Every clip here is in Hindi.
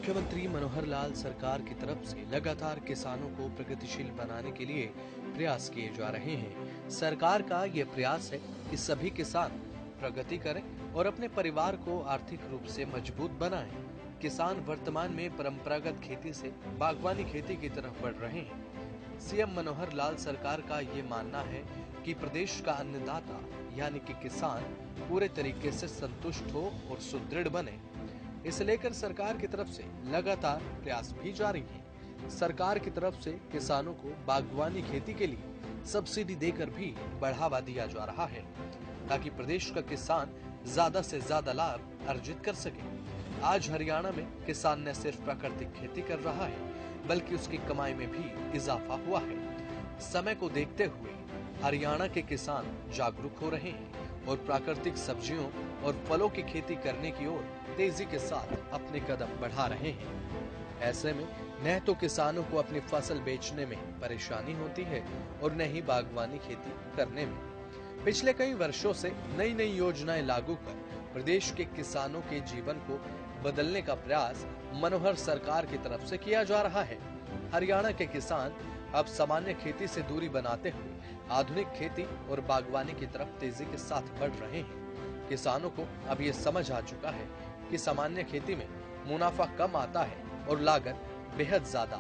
मुख्यमंत्री मनोहर लाल सरकार की तरफ से लगातार किसानों को प्रगतिशील बनाने के लिए प्रयास किए जा रहे हैं। सरकार का ये प्रयास है कि सभी किसान प्रगति करें और अपने परिवार को आर्थिक रूप से मजबूत बनाएं। किसान वर्तमान में परंपरागत खेती से बागवानी खेती की तरफ बढ़ रहे हैं। सीएम मनोहर लाल सरकार का ये मानना है कि प्रदेश का अन्नदाता यानी कि किसान पूरे तरीके से संतुष्ट हो और सुदृढ़ बने। इसे लेकर सरकार की तरफ से लगातार प्रयास भी जारी है। सरकार की तरफ से किसानों को बागवानी खेती के लिए सब्सिडी देकर भी बढ़ावा दिया जा रहा है ताकि प्रदेश का किसान ज्यादा से ज्यादा लाभ अर्जित कर सके। आज हरियाणा में किसान न सिर्फ प्राकृतिक खेती कर रहा है बल्कि उसकी कमाई में भी इजाफा हुआ है। समय को देखते हुए हरियाणा के किसान जागरूक हो रहे हैं और प्राकृतिक सब्जियों और फलों की खेती करने की ओर तेजी के साथ अपने कदम बढ़ा रहे हैं। ऐसे में न तो किसानों को अपनी फसल बेचने में परेशानी होती है और न ही बागवानी खेती करने में। पिछले कई वर्षों से नई नई योजनाएं लागू कर प्रदेश के किसानों के जीवन को बदलने का प्रयास मनोहर सरकार की तरफ से किया जा रहा है। हरियाणा के किसान अब सामान्य खेती से दूरी बनाते हुए आधुनिक खेती और बागवानी की तरफ तेजी के साथ बढ़ रहे हैं। किसानों को अब ये समझ आ चुका है कि सामान्य खेती में मुनाफा कम आता है और लागत बेहद ज्यादा,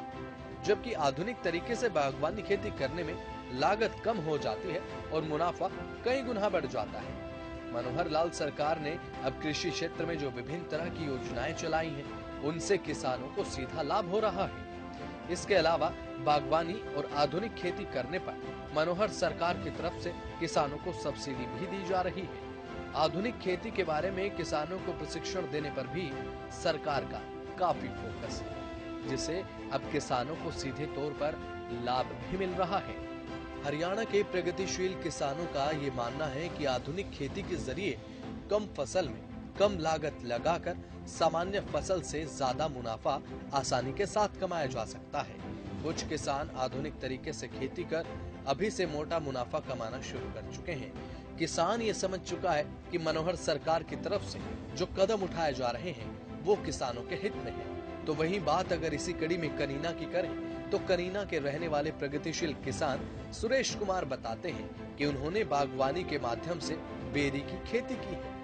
जबकि आधुनिक तरीके से बागवानी खेती करने में लागत कम हो जाती है और मुनाफा कई गुना बढ़ जाता है। मनोहर लाल सरकार ने अब कृषि क्षेत्र में जो विभिन्न तरह की योजनाएं चलाई हैं, उनसे किसानों को सीधा लाभ हो रहा है। इसके अलावा बागवानी और आधुनिक खेती करने पर मनोहर सरकार की तरफ से किसानों को सब्सिडी भी दी जा रही है। आधुनिक खेती के बारे में किसानों को प्रशिक्षण देने पर भी सरकार का काफी फोकस है, जिससे अब किसानों को सीधे तौर पर लाभ भी मिल रहा है। हरियाणा के प्रगतिशील किसानों का ये मानना है कि आधुनिक खेती के जरिए कम फसल में कम लागत लगाकर सामान्य फसल से ज्यादा मुनाफा आसानी के साथ कमाया जा सकता है। कुछ किसान आधुनिक तरीके से खेती कर अभी से मोटा मुनाफा कमाना शुरू कर चुके हैं। किसान ये समझ चुका है कि मनोहर सरकार की तरफ से जो कदम उठाए जा रहे हैं वो किसानों के हित में है। तो वही बात अगर इसी कड़ी में कनीना की करें तो कनीना के रहने वाले प्रगतिशील किसान सुरेश कुमार बताते हैं कि उन्होंने बागवानी के माध्यम से बेरी की खेती की है।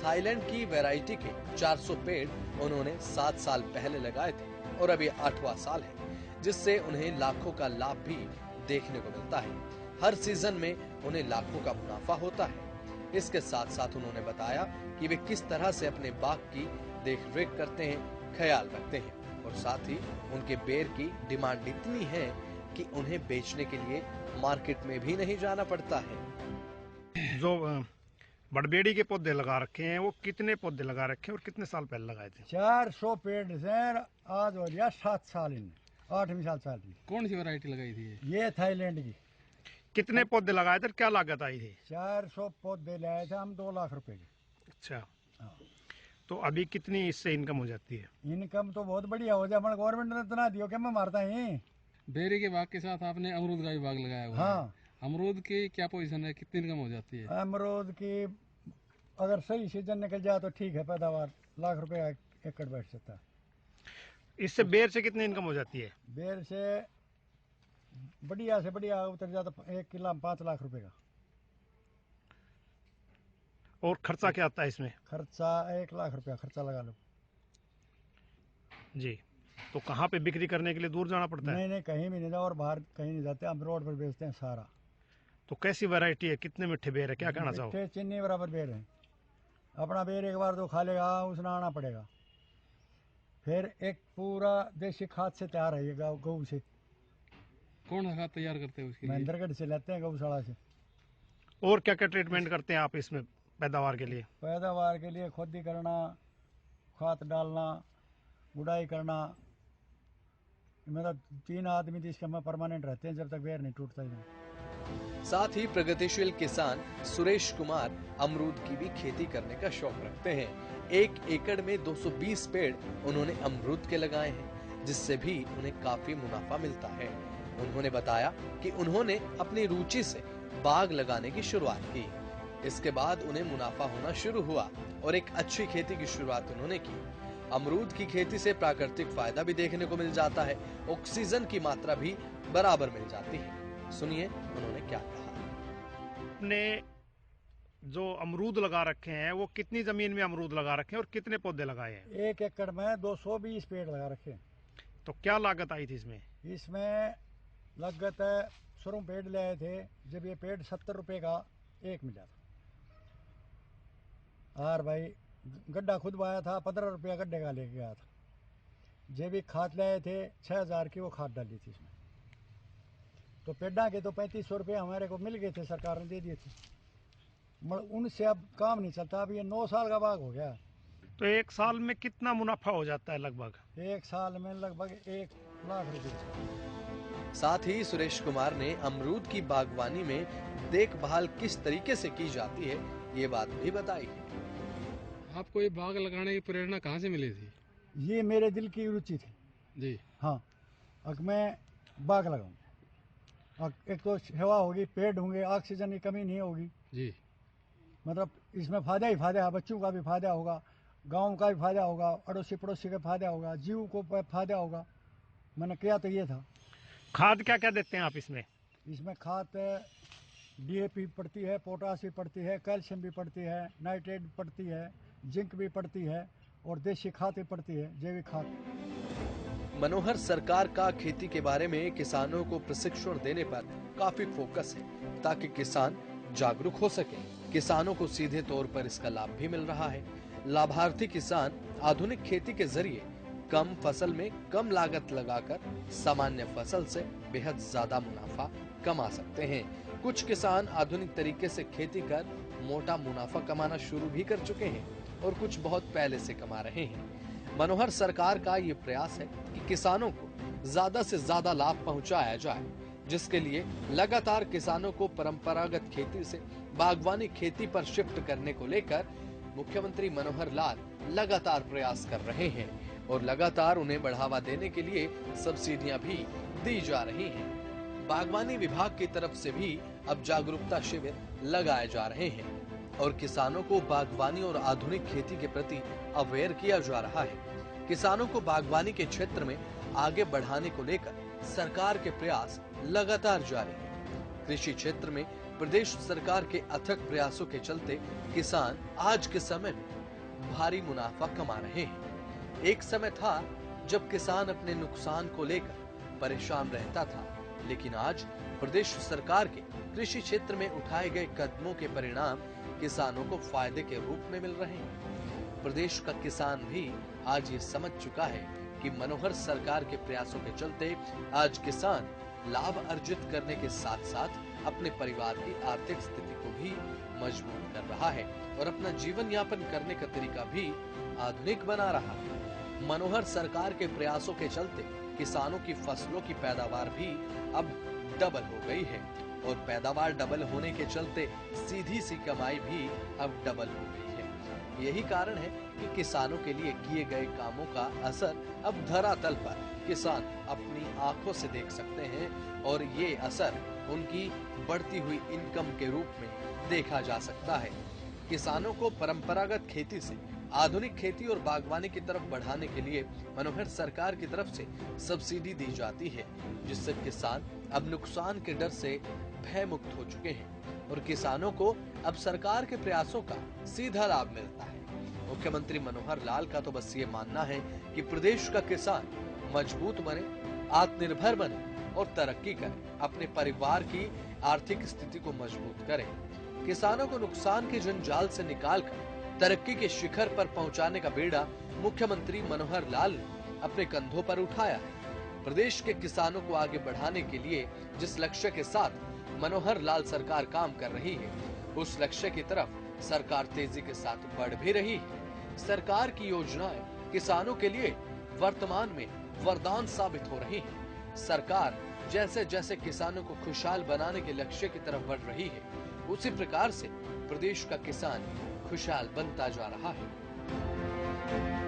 थाईलैंड की वैरायटी के 400 पेड़ उन्होंने 7 साल पहले लगाए थे और अब ये 8वां साल है, जिससे उन्हें लाखों का लाभ भी देखने को मिलता है। हर सीजन में उन्हें लाखों का मुनाफा होता है। इसके साथ साथ उन्होंने बताया कि वे किस तरह से अपने बाग की देखरेख करते हैं, ख्याल रखते हैं और साथ ही उनके बेर की डिमांड इतनी है कि उन्हें बेचने के लिए मार्केट में भी नहीं जाना पड़ता है। जो बड़बेड़ी के पौधे लगा रखे हैं, वो कितने पौधे लगा रखे हैं और कितने साल पहले लगाए थे? 400 पेड़ से आज हो गया 7 साल इन 8वीं साल की। कौन सी वैरायटी लगाई थी ये थाईलैंड की। कितने पौधे लगाए थे, क्या लागत आई थी? 400 पौधे लाए थे हम 2 लाख रुपए के। अच्छा, हाँ। तो अभी कितनी इससे इनकम हो जाती है? इनकम तो बहुत बढ़िया हो जाए, हमारे गवर्नमेंट ने इतना दियो कि मैं मारता ही। बेरी के बाग के साथ आपने अमरूद का भी बाग लगाया हुआ है। हाँ। अमरूद की क्या पोजीशन है, कितनी इनकम हो जाती है? अमरूद की अगर सही सीजन निकल जाए तो ठीक है, पैदावार लाख रुपए एकड़ बैठ सकता है। इससे बेर से कितनी इनकम हो जाती है? बेर से बढ़िया से बढ़िया उतर जाता 1 किलो 5 लाख रुपए का। और खर्चा क्या आता है इसमें? खर्चा 1 लाख रुपया खर्चा लगा लो जी। तो कहाँ पे बिक्री करने के लिए दूर जाना पड़ता है? नहीं नहीं, कहीं भी नहीं जाओ और बाहर कहीं नहीं जाते, हम रोड पर बेचते हैं सारा। तो कैसी वैरायटी है, कितने मीठे बेर है, क्या कहना चाहो? मीठे चीनी बराबर बेर है। अपना बेर एक बार तो खा लेगा उसने आना पड़ेगा। फिर एक पूरा देसी खाद से तैयार है ये गऊ से। कौन सा खाद तैयार करते हैं उसके लिए? महेंद्रगढ़ से लेते हैं गौशाला से। और क्या क्या ट्रीटमेंट करते हैं आप इसमें पैदावार के लिए? पैदावार के लिए खुदी करना, खाद डालना, गुड़ाई करना। मतलब 3 आदमी तो इसके में परमानेंट रहते हैं जब तक बेर नहीं टूटता। साथ ही प्रगतिशील किसान सुरेश कुमार अमरूद की भी खेती करने का शौक रखते हैं। 1 एकड़ में 220 पेड़ उन्होंने अमरूद के लगाए हैं, जिससे भी उन्हें काफी मुनाफा मिलता है। उन्होंने बताया कि उन्होंने अपनी रुचि से बाग लगाने की शुरुआत की। इसके बाद उन्हें मुनाफा होना शुरू हुआ और एक अच्छी खेती की शुरुआत उन्होंने की। अमरूद की खेती से प्राकृतिक फायदा भी देखने को मिल जाता है, ऑक्सीजन की मात्रा भी बराबर मिल जाती है। सुनिए उन्होंने क्या कहा। अपने जो अमरूद लगा रखे हैं वो कितनी जमीन में अमरूद लगा रखे हैं और कितने पौधे लगाए हैं? 1 एकड़ में 220 पेड़ लगा रखे हैं। तो क्या लागत आई थी इसमें? इसमें लागत है, शुरू में पेड़ ले आए थे जब ये पेड़ 70 रुपये का एक मिला था। और भाई गड्ढा खुद बाया था, 15 रुपया गड्ढे का लेके गया था। जब भी खाद ले आए थे 6000 की वो खाद डाली थी इसमें। तो पेड़ा के तो 3500 रुपये हमारे को मिल गए थे, सरकार ने दे दिए थे। मगर उनसे अब काम नहीं चलता। अब ये 9 साल का बाग हो गया। तो एक साल में कितना मुनाफा हो जाता है लगभग? एक साल में लगभग 1 लाख रुपये। साथ ही सुरेश कुमार ने अमरूद की बागवानी में देखभाल किस तरीके से की जाती है ये बात भी बताई है। आपको ये बाग लगाने की प्रेरणा कहाँ से मिली थी? ये मेरे दिल की रुचि थी जी। हाँ, अब मैं बाग लगाऊंगा। एक तो हवा होगी, पेड़ होंगे, ऑक्सीजन की कमी नहीं होगी जी। मतलब इसमें फायदा ही फायदा है। बच्चों का भी फायदा होगा, गांव का भी फायदा होगा, अड़ोसी पड़ोसी का फायदा होगा, जीव को फायदा होगा। मैंने किया तो ये था। खाद क्या क्या देते हैं आप इसमें? इसमें खाद DAP पड़ती है, पोटास भी पड़ती है, कैल्शियम भी पड़ती है, नाइट्रेट पड़ती है, जिंक भी पड़ती है और देसी खाद भी पड़ती है, जैविक खाद। मनोहर सरकार का खेती के बारे में किसानों को प्रशिक्षण देने पर काफी फोकस है ताकि किसान जागरूक हो सके। किसानों को सीधे तौर पर इसका लाभ भी मिल रहा है। लाभार्थी किसान आधुनिक खेती के जरिए कम फसल में कम लागत लगाकर सामान्य फसल से बेहद ज्यादा मुनाफा कमा सकते हैं। कुछ किसान आधुनिक तरीके से खेती कर मोटा मुनाफा कमाना शुरू भी कर चुके हैं और कुछ बहुत पहले से कमा रहे हैं। मनोहर सरकार का ये प्रयास है कि किसानों को ज्यादा से ज्यादा लाभ पहुंचाया जाए, जिसके लिए लगातार किसानों को परंपरागत खेती से बागवानी खेती पर शिफ्ट करने को लेकर मुख्यमंत्री मनोहर लाल लगातार प्रयास कर रहे हैं और लगातार उन्हें बढ़ावा देने के लिए सब्सिडियां भी दी जा रही हैं। बागवानी विभाग की तरफ से भी अब जागरूकता शिविर लगाए जा रहे हैं और किसानों को बागवानी और आधुनिक खेती के प्रति अवेयर किया जा रहा है। किसानों को बागवानी के क्षेत्र में आगे बढ़ाने को लेकर सरकार के प्रयास लगातार जारी हैं। कृषि क्षेत्र में प्रदेश सरकार के अथक प्रयासों के चलते किसान आज के समय में भारी मुनाफा कमा रहे हैं। एक समय था जब किसान अपने नुकसान को लेकर परेशान रहता था, लेकिन आज प्रदेश सरकार के कृषि क्षेत्र में उठाए गए कदमों के परिणाम किसानों को फायदे के रूप में मिल रहे हैं। प्रदेश का किसान भी आज ये समझ चुका है कि मनोहर सरकार के प्रयासों के चलते आज किसान लाभ अर्जित करने के साथ साथ अपने परिवार की आर्थिक स्थिति को भी मजबूत कर रहा है और अपना जीवन यापन करने का तरीका भी आधुनिक बना रहा है। मनोहर सरकार के प्रयासों के चलते किसानों की फसलों की पैदावार भी अब डबल हो गई है और पैदावार डबल होने के चलते सीधी सी कमाई भी अब डबल हो गई है। यही कारण है कि किसानों के लिए किए गए कामों का असर अब धरातल पर किसान अपनी आंखों से देख सकते हैं और ये असर उनकी बढ़ती हुई इनकम के रूप में देखा जा सकता है। किसानों को परंपरागत खेती से आधुनिक खेती और बागवानी की तरफ बढ़ाने के लिए मनोहर सरकार की तरफ से सब्सिडी दी जाती है, जिससे किसान अब नुकसान के डर से भय मुक्त हो चुके हैं और किसानों को अब सरकार के प्रयासों का सीधा लाभ मिलता है। मुख्यमंत्री मनोहर लाल का तो बस ये मानना है कि प्रदेश का किसान मजबूत बने, आत्मनिर्भर बने और तरक्की करे, अपने परिवार की आर्थिक स्थिति को मजबूत करे। किसानों को नुकसान के जंजाल से निकालकर तरक्की के शिखर पर पहुंचाने का बेड़ा मुख्यमंत्री मनोहर लाल ने अपने कंधों पर उठाया है। प्रदेश के किसानों को आगे बढ़ाने के लिए जिस लक्ष्य के साथ मनोहर लाल सरकार काम कर रही है, उस लक्ष्य की तरफ सरकार तेजी के साथ बढ़ भी रही है। सरकार की योजनाएं किसानों के लिए वर्तमान में वरदान साबित हो रही हैं। सरकार जैसे जैसे किसानों को खुशहाल बनाने के लक्ष्य की तरफ बढ़ रही है, उसी प्रकार से प्रदेश का किसान खुशहाल बनता जा रहा है।